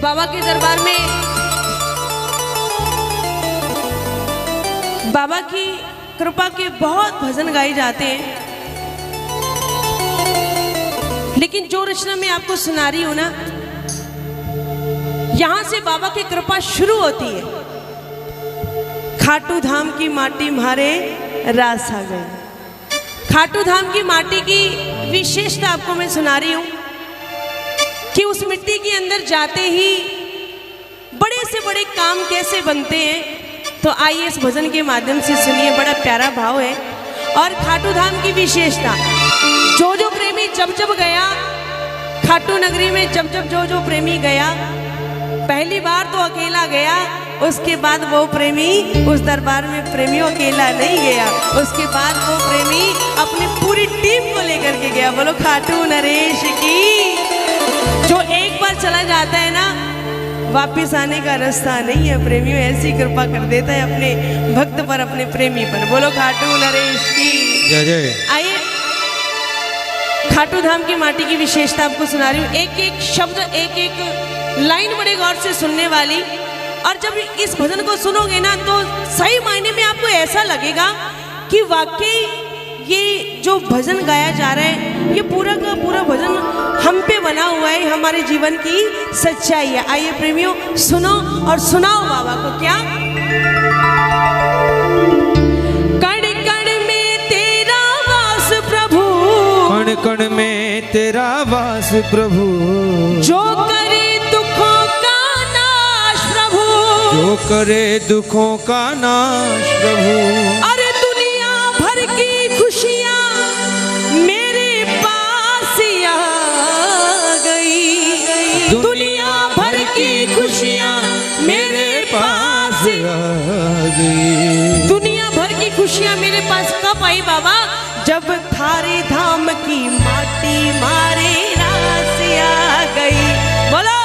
बाबा के दरबार में बाबा की कृपा के बहुत भजन गाए जाते हैं, लेकिन जो रचना मैं आपको सुना रही हूं ना, यहां से बाबा की कृपा शुरू होती है। खाटू धाम की माटी मारे रास आ गई। खाटू धाम की माटी की विशेषता आपको मैं सुना रही हूं कि उस मिट्टी के अंदर जाते ही बड़े से बड़े काम कैसे बनते हैं। तो आइए इस भजन के माध्यम से सुनिए, बड़ा प्यारा भाव है। और खाटू धाम की विशेषता, जो प्रेमी जब गया खाटू नगरी में, जब जो प्रेमी गया, पहली बार तो अकेला गया, उसके बाद वो प्रेमी उस दरबार में प्रेमियों अकेला नहीं गया, उसके बाद वो प्रेमी अपनी पूरी टीम को लेकर के गया। बोलो खाटू नरेश की। जो एक बार चला जाता है ना, वापिस आने का रास्ता नहीं है। प्रेमियों ऐसी कृपा कर देता है अपने भक्त पर, अपने प्रेमी पर। बोलो खाटू नरेश की जय जय। आइए खाटू धाम की माटी की विशेषता आपको सुना रही हूँ। एक एक शब्द, एक एक लाइन बड़े गौर से सुनने वाली। और जब इस भजन को सुनोगे ना, तो सही मायने में आपको ऐसा लगेगा कि वाकई ये जो भजन गाया जा रहा है, ये पूरा का पूरा भजन हम पे बना हुआ है, हमारे जीवन की सच्चाई है। आइए प्रेमियों, सुनो और सुनाओ बाबा को। क्या कण कण में तेरा वास प्रभु, कण कण में तेरा वास प्रभु, जो करे दुखों का नाश प्रभु, जो करे दुखों का नाश प्रभु। अरे दुनिया भर की खुशियाँ मेरे पास आ गई, दुनिया भर की खुशियाँ मेरे पास आ गई। दुनिया भर की खुशियाँ मेरे पास कब आई बाबा? जब थारे धाम की माटी मारे रास आ गई। बोलो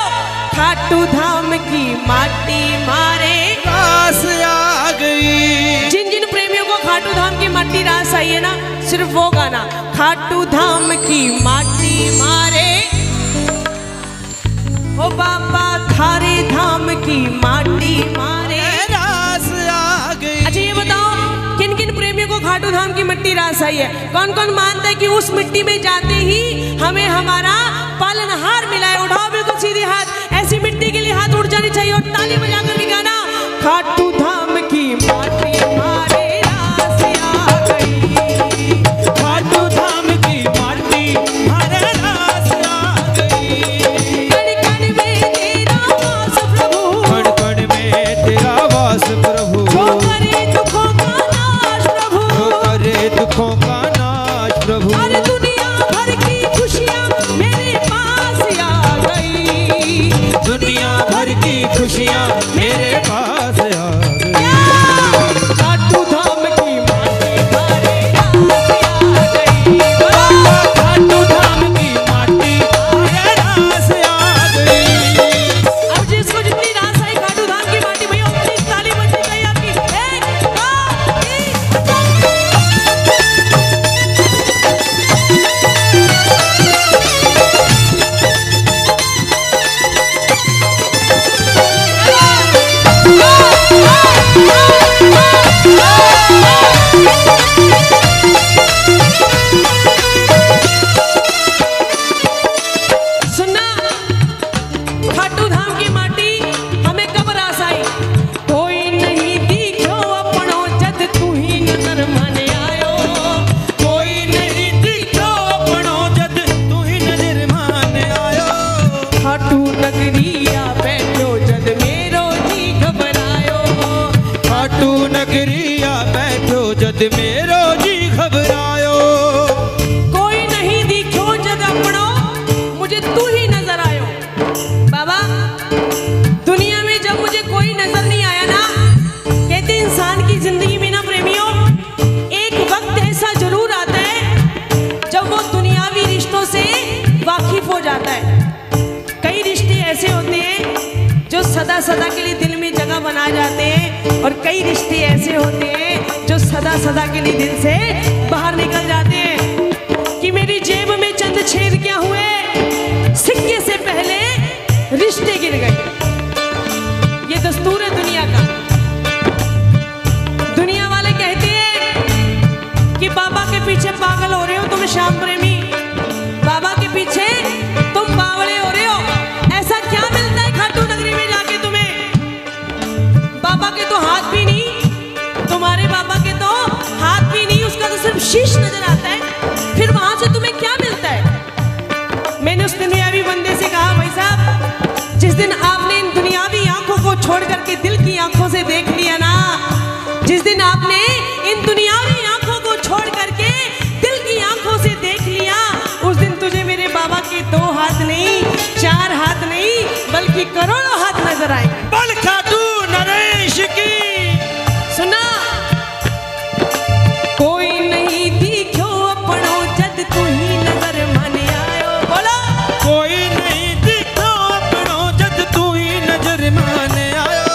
खाटू धाम की माटी मारे रास आ गई। जिन जिन प्रेमियों को खाटू धाम की माटी रास आई है ना, सिर्फ वो गाना, खाटू धाम की माटी मारे, ओ बाबा थारे धाम की माटी मारे रास आ गई। अच्छा ये बताओ, किन किन प्रेमियों को खाटू धाम की मिट्टी रास आई है? कौन कौन मानता है कि उस मिट्टी में जाते ही हमें हमारा पालनहार मिला है? उठाओ बिल्कुल सीधे हाथ, ऐसी मिट्टी के लिए हाथ उठ जानी चाहिए और ताली बजाकर के गाना, खाटू धाम की माटी मारे रास आ गई, खाटू धाम की माटी मारे रास आ गई। कण कण में तेरा वास प्रभु, कण कण में तेरा वास प्रभु, जो करे दुखों का नाश प्रभु, जो करे दुखों का नाश प्रभु। अरे दुनिया भर की खुशियाँ मेरे पास आ गई, दुनिया भर की खुशियाँ मेरे पास आ गई। खाटू धाम की माटी मारे रास आ गई, खाटू धाम की माटी मारे रास आ गई। अब जिसको जितनी रास आई खाटू धाम की माटी, भैया अपनी ताली बजनी चाहिए आपकी। एक, दो, तीन, सुनना, खाटू धाम की माटी हमें कब रास आई? कोई नहीं दिखो अपनो जद तू ही नजर माने आयो, कोई नहीं दिखो अपनो जद तू ही नजर माने आयो। खाटू नगरिया बैठो जद मेरो जी घबरायो, खाटू नगरिया बैठो जद मेरो जी घबरायो। कोई नहीं दिखो जद अपनो मुझे तू ही नजर आयो। बाबा दुनिया में जब मुझे कोई नजर नहीं आया ना, कहते इंसान की जिंदगी में ना प्रेमियों, एक वक्त ऐसा जरूर आता है जब वो दुनियावी रिश्तों से वाकिफ हो जाता है। कई रिश्ते ऐसे होते हैं जो सदा सदा के लिए दिल में जगह बना जाते हैं, और कई रिश्ते ऐसे होते हैं जो सदा सदा के लिए दिल से बाहर निकल जाते हैं। कि मेरी जेब में चंद छेद क्या हुए, सिक्के से पहले रिश्ते गिर गई। ये दस्तूर है दुनिया का। दुनिया वाले कहते हैं कि बाबा के पीछे पागल हो रहे हो तुम श्याम प्रेमी, बाबा के पीछे तुम बावड़े हो रहे हो। ऐसा क्या मिलता है खाटू नगरी में जाके तुम्हें? बाबा के तो हाथ भी नहीं, तुम्हारे बाबा के तो हाथ भी नहीं, उसका तो सिर्फ शीश नजर आता है। फिर वहां से तुम्हें क्या मिलता है? मैंने उस दुनियावी बंदे से कहा, भाई साहब जिस दिन आपने इन दुनियावी आंखों को छोड़ करके दिल की आंखों से देख लिया ना, जिस दिन आपने इन दुनियावी आंखों को छोड़ करके दिल की आंखों से देख लिया, उस दिन तुझे मेरे बाबा के 2 हाथ नहीं, 4 हाथ नहीं, बल्कि करोड़ों हाथ नजर आएंगे। बल खाटू नरेश की सुना, कोई नहीं दिखो अपनो जद तू ही नजर माने आयो। बोलो, कोई नहीं दिखो अपनो जद तू ही नजर माने आयो।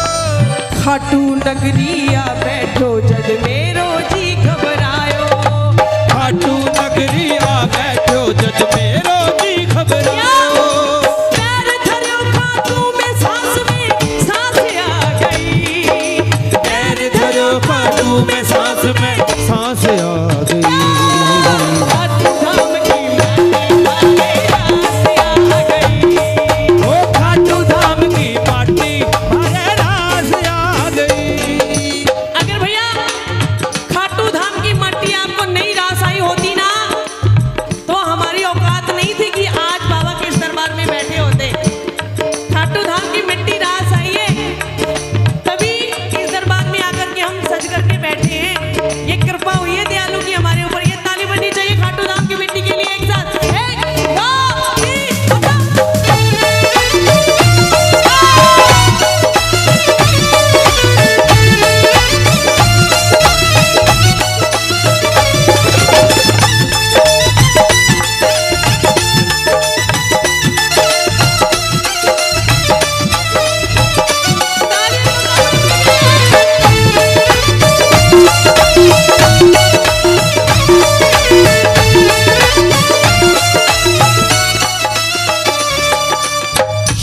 खाटू नगरिया बैठो जद मेरो जी घबरायो। खाटू नगरी आ बैठो जद मेरो जी घबरायो। पैर धरो खाटू में सांस आ गई। पैर धरो खाटू में सांस आ गई। खाटू धाम की माटी आ गई। ओ खाटू धाम की माटी मारे रास आ गई। अगर भैया खाटू धाम की मट्टी आपको नहीं रास आई होती ना, तो हमारी औकात नहीं थी कि आज बाबा के इस दरबार में बैठे होते। खाटू धाम की मिट्टी रास आई है, तभी इस दरबार में आकर के हम सज करके बैठे हैं। ये कृपा हुई है दयालु की हमारे ऊपर। ये ताली बननी चाहिए खाटू धाम की मिट्टी के लिए। एक साथ 1 2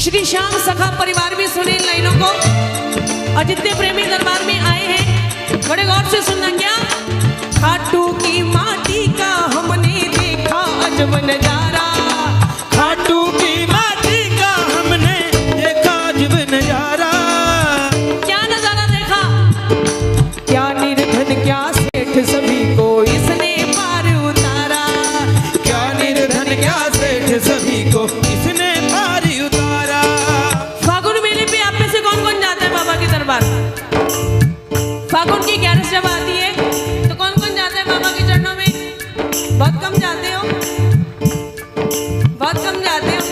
श्री श्याम सखा परिवार भी सुने इन लाइनों को, और जितने प्रेमी दरबार में आए हैं बड़े गौर से सुनना। क्या खाटू की माटी का हमने देखा अजब नजारा। खाटू की माटी का हमने देखा अजब नजारा। क्या नजारा देखा? क्या निर्धन क्या सेठ सभी को इसने पार उतारा। क्या निर्धन क्या सेठ सभी को इसने पार उतारा। फागुन मेले पे आप में से कौन कौन जाता है बाबा के दरबार? फागुन की 11 जब आती है तो कौन कौन जाता है बाबा के चरणों में? बहुत कम जाते हो, बहुत कम जाते हो।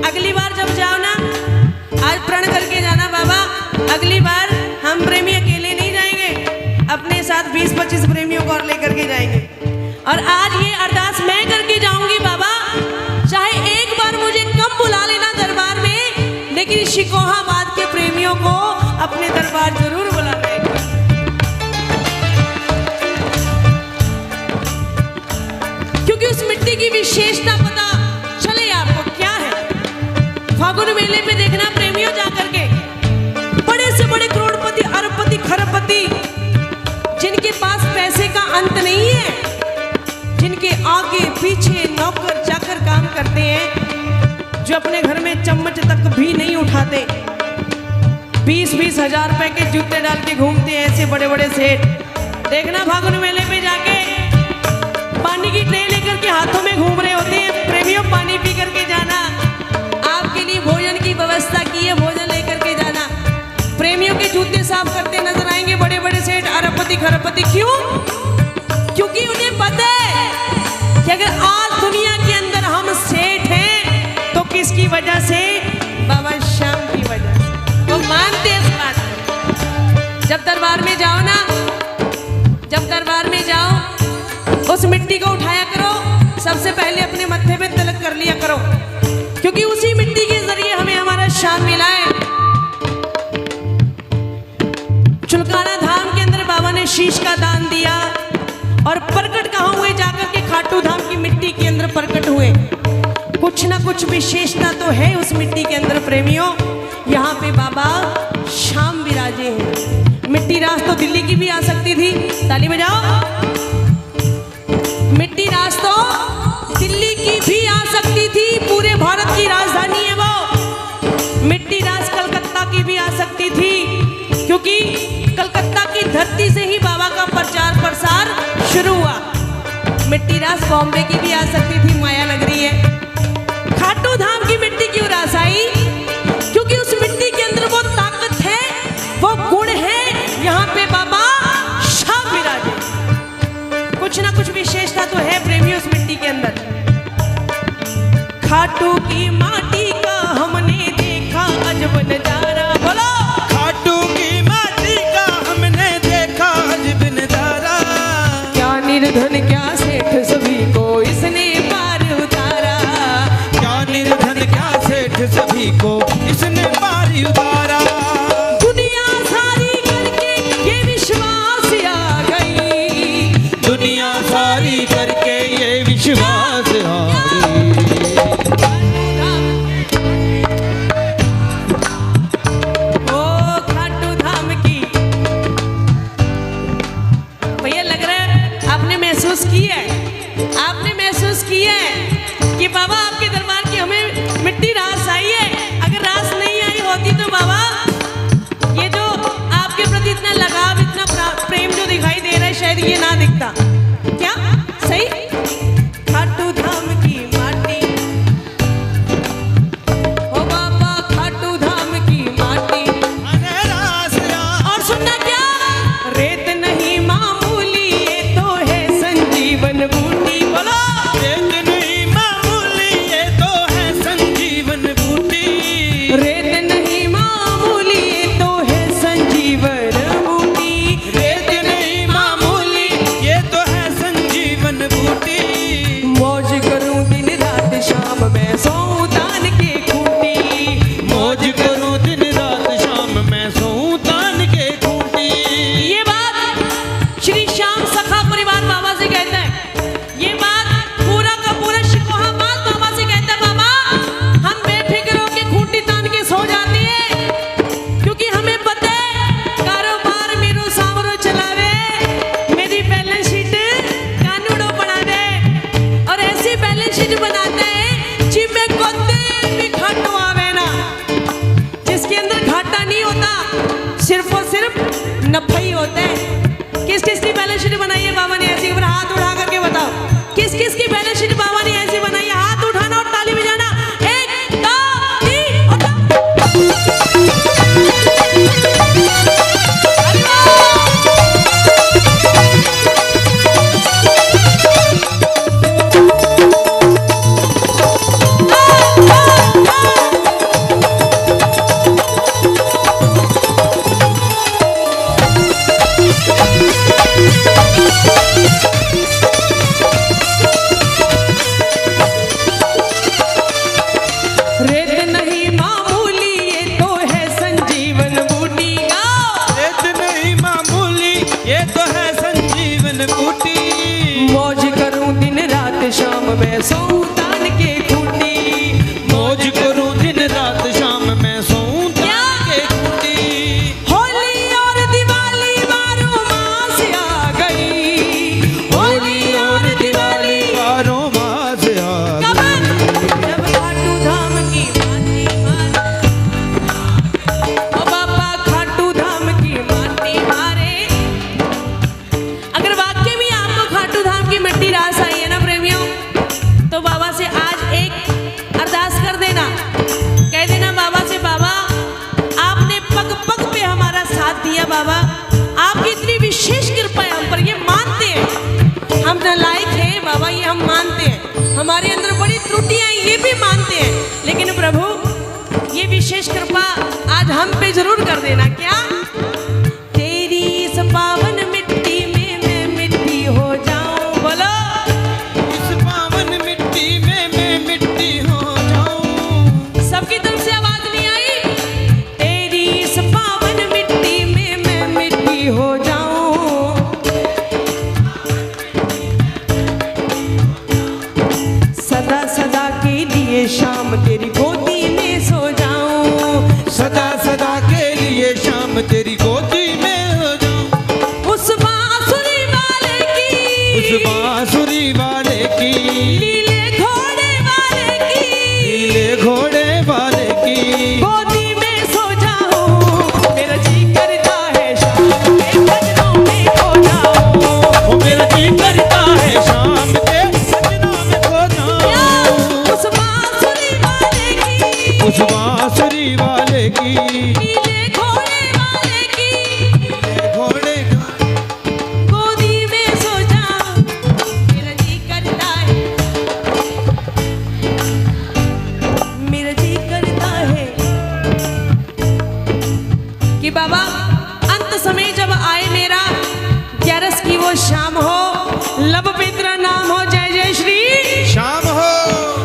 अगली बार जब जाओ ना, आज प्रण करके जाना, बाबा अगली बार हम प्रेमी अकेले नहीं जाएंगे, अपने साथ 20-25 प्रेमियों को और लेकर के जाएंगे। और आज ये अरदास मैं करके जाऊंगी, बाबा चाहे एक बार मुझे कम बुला लेना दरबार में, लेकिन शिकोहाबाद के प्रेमियों को अपने दरबार जरूर बुलाना है। क्योंकि उस मिट्टी की विशेषता पता चले आपको क्या है। फागुन मेले पे देखना प्रेमियों जाकर के, बड़े से बड़े करोड़पति, अरबपति, खरबपति, जिनके पास पैसे का अंत नहीं है, जिनके आगे पीछे नौकर चाकर काम करते हैं, जो अपने घर में चम्मच तक भी नहीं उठाते, 20-20 हजार रुपए के जूते डाल के घूमते हैं ऐसे बड़े बड़े सेठ। देखना फागुन मेले पे जाके पानी की ट्रे लेकर के हाथों में घूम रहे होते हैं। प्रेमियों पानी पी करके जाना, आपके लिए भोजन की व्यवस्था की है, भोजन लेकर के जाना। प्रेमियों के जूते साफ करते नजर आएंगे बड़े बड़े सेठ, अरबपति, खरबपति। क्यों? क्योंकि उन्हें पता है कि अगर आज दुनिया के अंदर हम सेठ हैं तो किसकी वजह से? बाबा श्याम की वजह से। वो मानते हैं इस बात को। जब दरबार में जाओ ना, जब दरबार में जाओ, उस मिट्टी को उठाया करो, सबसे पहले अपने मत्थे पे तिलक कर लिया करो, क्योंकि उसी मिट्टी के जरिए हमें हमारा श्याम मिला है। चुलकाना धाम के अंदर बाबा ने शीश का दान दिया, और प्रकट कहाँ हुए? जाकर के खाटू धाम की मिट्टी के अंदर प्रकट हुए। कुछ कुछ ना कुछ विशेषता तो है उस मिट्टी के अंदर प्रेमियों। यहाँ पे बाबा शाम विराजे हैं। मिट्टी रास तो दिल्ली की भी आ सकती थी, ताली बजाओ। मिट्टी रास तो दिल्ली की भी आ सकती थी, पूरे भारत की राजधानी है वो। मिट्टी रास कलकत्ता की भी आ सकती थी, क्योंकि कलकत्ता की धरती से ही बाबा का प्रचार प्रसार शुरू हुआ। मिट्टी रास बॉम्बे की भी आ सकती थी, माया नगरी है। खाटू धाम की मिट्टी क्यों रास आई? क्योंकि उस मिट्टी के अंदर वो ताकत है, वो गुण है। यहाँ पे बाबा शाम विराजे। कुछ ना कुछ विशेषता तो है प्रेमियों उस मिट्टी के अंदर। खाटू की माटी का हमने देखा अजब नजारा। बोलो, खाटू की माटी का हमने देखा अजब नजारा। क्या निर्धन क्या सेठ सभी को इसने पार उतारा। क्या निर्धन क्या सेठ सभी को इसने पार उतारा। दुनिया सारी करके ये विश्वास आ गई। दुनिया सारी करके ये विश्वास आ गई। ओ खाटू धाम की भैया, लग रहा है आपने महसूस की है, आपने महसूस की है कि बाबा आपके दरबार की हमें मिट्टी रास आई है। अगर रास नहीं आई होती तो बाबा ये जो आपके प्रति इतना लगाव, इतना प्रेम जो दिखाई दे रहा है, शायद ये ना दिखता। क्या सही? खाटू धाम की माटी, ओ बाबा खाटू धाम की माटी। अरे रास रास। और सुनना क्या, रेत नहीं मामूली ये तो है संजीवन बूटी। बोलो, रेत नहीं मामूली ये तो है संजीवन बूटी। रेत नहीं मामूली ये तो है संजीवन बूटी। रेत नहीं मामूली ये तो है संजीवन बूटी। मौज करूं दिन रात शाम मैं सोऊं तान के खूंटी। मौज करूं दिन रात शाम मैं सोऊं तान के खूंटी। ये बात श्री श्याम सखा परिवार बाबा से कहता है। ये बात पूरा का पूरा शिकोहाबाद बाबा से कहता है। बाबा हम बेफिक्र होके खूंटी तान के सो जाते हैं, क्योंकि हमें पता है कारोबार मेरो सावरो चलावे, मेरी बैलेंस शीट कानूनों बना दे। और ऐसी बैलेंस शीट बनाता है जिसमें कोते भी खाटू आवे ना, जिसके अंदर घाटा नहीं होता, सिर्फ और सिर्फ नफा ही होता है। किस किस की बैलेंस शीट बनाई है बाबा ने ऐसी? हाथ उठा करके बताओ, किस किस की बैलेंस शीट बाबा ने ऐसी बनाई है? हाथ उठाना और ताली बजाना। एक, दो, तीन, और अरे रेत नहीं मामूली ये तो है संजीवन बूटी। रेत नहीं मामूली ये तो है संजीवन बूटी। मौज करूं दिन रात शाम मैं सोऊं तान के खूंटी। मौज करूं दिन रात शाम मैं सोऊं तान के खूंटी। होली और दिवाली बारों मास आ गई। होली और दिवाली बारों मास आ कब? जब खाटू धाम की माटी मारे। ओ बाबा खाटू धाम की माटी मारे। अगर वाकई में आपको खाटू धाम की मिट्टी रास आई है ना प्रेमियों, तो बाबा से आज एक अरदास कर देना। कह देना बाबा से, बाबा आपने पग पग पे हमारा साथ दिया। बाबा आपकी इतनी विशेष कृपा है हम पर, ये मानते हैं हम नालायक हैं बाबा, ये हम मानते हैं। हमारे अंदर बड़ी त्रुटियां हैं, ये भी मानते हैं। लेकिन प्रभु ये विशेष कृपा आज हम पे जरूर कर देना। क्या? तेरी इस पावन मिट्टी में मैं मिट्टी हो जाऊं। बोलो, इस पावन मिट्टी में मैं मिट्टी हो जाऊं। सबकी तरफ से आवाज नहीं आई? तेरी इस पावन मिट्टी में मैं मिट्टी हो जाऊं। सदा सदा के लिए सदा सदा के लिए शाम तेरी गोदी में हो जाऊं। उस बांसुरी वाले की, उस बांसुरी वाले की, लीले घोड़े वाले की, नीले घोड़े वाले की गोदी में सो जाऊं। मेरा जी करता है शाम के सजनों में खो जाऊं। ओ मेरा जी करता है शाम के सजनों में खो जाऊं। उस बांसुरी वाले की, उस बांसुरी वाले की, नीले घोड़े वाले की, नीले घोड़े का गोदी में सो जाऊं। मेरा जी करता है, मेरा जी करता है कि बाबा अंत समय जब आए मेरा, 11 की वो शाम हो, लब पे तेरा नाम हो, जय जय श्री शाम हो।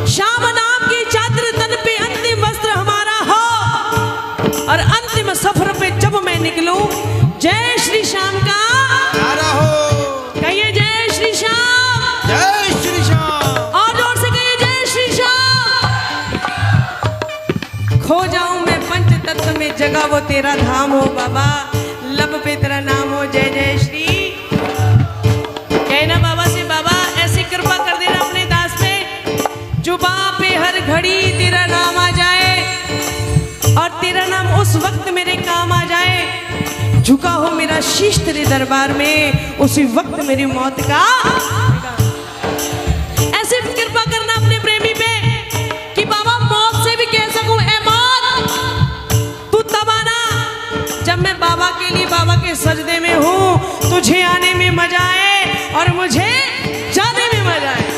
श्याम नाम की चादर तन पे, अंतिम वस्त्र हमारा हो, और अंतिम सफर पे जब मैं निकलूं, जय श्री श्याम का नारा हो, कहिए जय श्री श्याम, जय श्री श्याम। और जोर से कहिए जय श्री श्याम। खो जाऊं मैं पंच तत्व में, जगह वो तेरा धाम हो बाबा, लब पे तेरा नाम हो, जय जय श्री। कहना बाबा से, बाबा ऐसी कृपा कर देना अपने दास पे, जुबां पे हर घड़ी तेरा नाम आ जाए, और तेरा नाम उस वक्त मेरे काम आ जाए, झुका हो मेरा शीश तेरे दरबार में, उसी वक्त मेरी मौत का। ऐसे कृपा करना अपने प्रेमी पे कि बाबा मौत से भी कह सकूं, ए मौत तू तब आना जब मैं बाबा के लिए बाबा के सजदे में हूं, तुझे आने में मजा आए और मुझे जाने में मजा आए।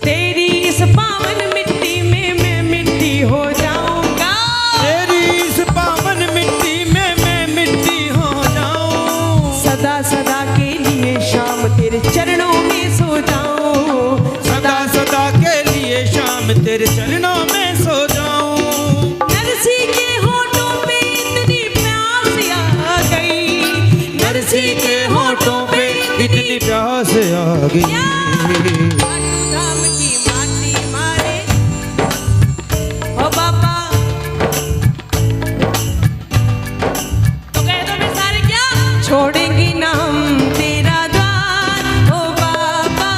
तेरी इस पावन मिट्टी में मैं मिट्टी हो जाऊंगा, तेरी इस पावन मिट्टी में मैं मिट्टी हो जाऊं। सदा सदा के लिए शाम तेरे चरणों में सो जाऊं, सदा सदा के लिए शाम तेरे चरणों में सो जाऊं। नरसी के होठों पे इतनी प्यास आ गई, नरसी के होठों पे इतनी प्यास आ गई। खाटू धाम की माटी मारे ओ बाबा, तो कह दो मैं सारे क्या छोड़ेंगी ना हम तेरा द्वार, ओ बाबा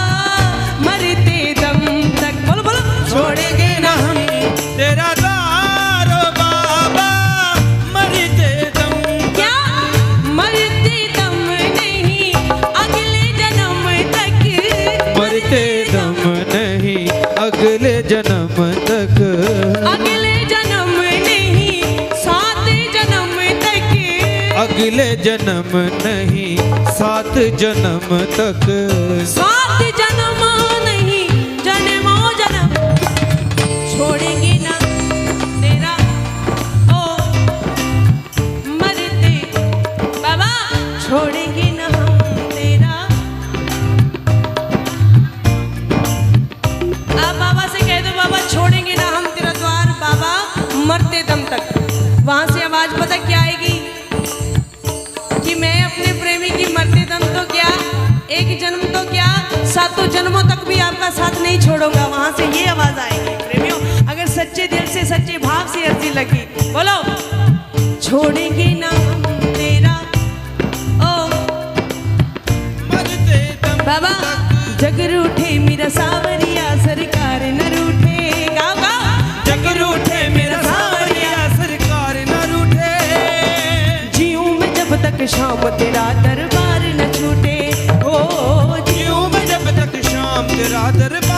मरते दम तक, बोलो बोलो, छोड़ेंगे ना हम तेरा द्वार ओ बाबा मरते दम। क्या, मरते दम नहीं अगले जन्म तक, मरते दम नहीं अगले जन्म तक, अगले जन्म नहीं 7 जन्म तक, अगले जन्म नहीं 7 जन्म तक। 7 जन्म नहीं जन्मों जन्म, छोड़ेंगे ना तेरा ओ मरते बाबा, छोड़ेंगे ना हम तेरा। आप बाबा से कह दो, बाबा छोड़ेंगे ना हम तेरा द्वार बाबा मरते दम तक। वहां से आवाज पता क्या आएगी कि मैं अपने प्रेमी की मरते दम तो क्या, एक जन्म तो क्या, 7 जन्मों तक भी आपका साथ नहीं छोड़ूंगा। वहां से ये आवाज आएगी प्रेमियों, अगर सच्चे दिल से सच्चे भाव से अर्जी लगी, बोलो छोड़ेंगे ना हम तेरा ओ मरते दम बाबा। जग रूठे मेरा सावरिया, सरकार न रूठे, गाओ गाओ, जग रूठे मेरा सावरिया, सरकार न रूठे। जीऊं मैं जब तक शाम तेरा दरबार न छूटे, ओ जीऊं मैं जब तक शाम तेरा दरबार